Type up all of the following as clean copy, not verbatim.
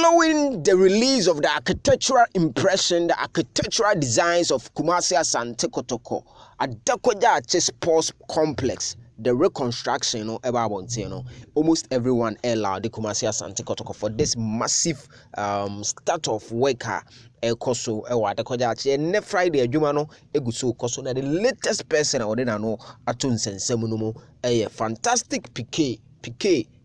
Following the release of the architectural impression, the architectural designs of Kumasi Asante Kotoko, Adako JACHIE Sports Complex, the reconstruction, almost everyone allowed the Kumasi Asante Kotoko for this massive start of worker. Ekoso Adako JACHIE and Friday Jumano Eguso Koso na the latest person I would know atun sensemuno a fantastic Pkay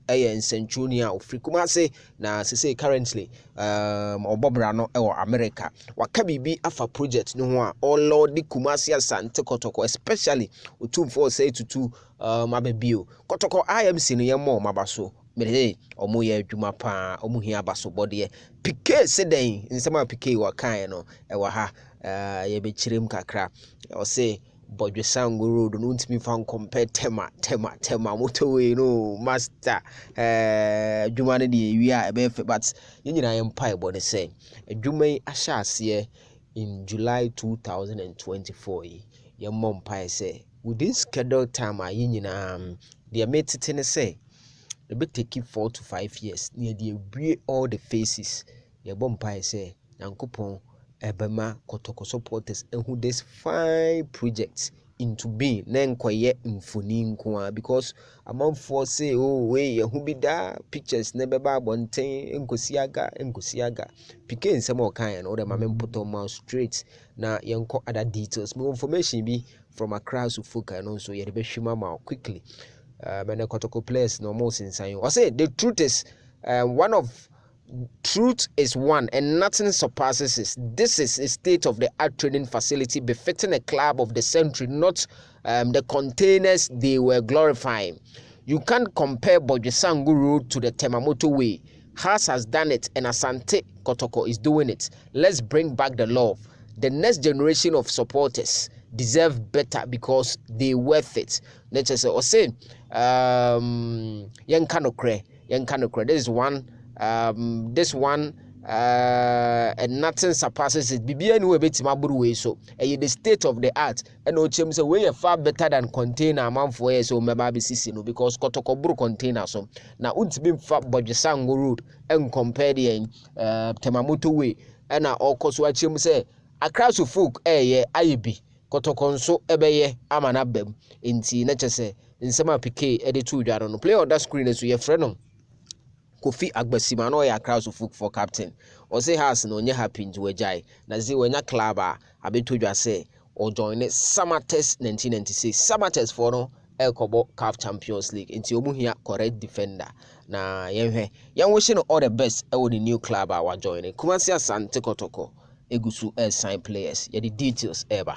in Centuria of Kumasi na say currently Obobrano or America wakabibi afa project no all Lord the Kumasi Asante Kotoko especially utum for say to mabebio Kotoko IMC no yemo mabaso Mede omo ye adwuma pa omo hia baso bode Pkay seden nsema Pkay wa kan no ewa ha ye be chirem kakra o say Bodwesango road no ntimi fan compare Tema Motorway no master adwuma ne de wi a be but nyina ye mpa bode say adwuma yi ahya ase in July 2024 ye mom mpa say with this schedule time a nyina de metete ne say it will take 4 to 5 years. Near the break all the faces. Your bumpire say, Yankopon, Ebema, Kotoko supporters, and who this fine projects into being. Then quiet in Funin because among four say, oh, way, who be da pictures never by Bontain, Nkosiaga. Pkay some more kind, or the mamma put on my streets. Now, young other details. More information be from a crowd of folk and also your best mama quickly. Many Kotoko players no more since I say the truth is truth is one and nothing surpasses it. This is a state of the art training facility befitting a club of the century, not the containers they were glorifying. You can't compare Bodwesango road to the Tema Motorway. Haas has done it and Asante Kotoko is doing it. Let's bring back the love. The next generation of supporters deserve better because they worth it. Let's just say young kanokre. This one and nothing surpasses it. Bibi anyway betima buruwe so the state of the art and ochem say we far better than container man for years so meba be sisi no because Kotoko buru container so na untimi fa Bodwesango road and compare the Tema Motorway and na okoso achem say across folk ayebi Kotoko nso ebeye amana bem nti na chese nsema Pkay editu dwaro no play on that screen so ye frɛ no Kofi Agbasima no ya crowd folk for captain o say has no nye happy to wajai na zi wanya club a abeto dwa say o join Samates 1996 Samates for no Elkobo CAF Champions League nti omu hia correct defender na yenhwe yan wish no all the best e wo the new club a wa join Kumasi Asante Kotoko egusu sign players ye the details ever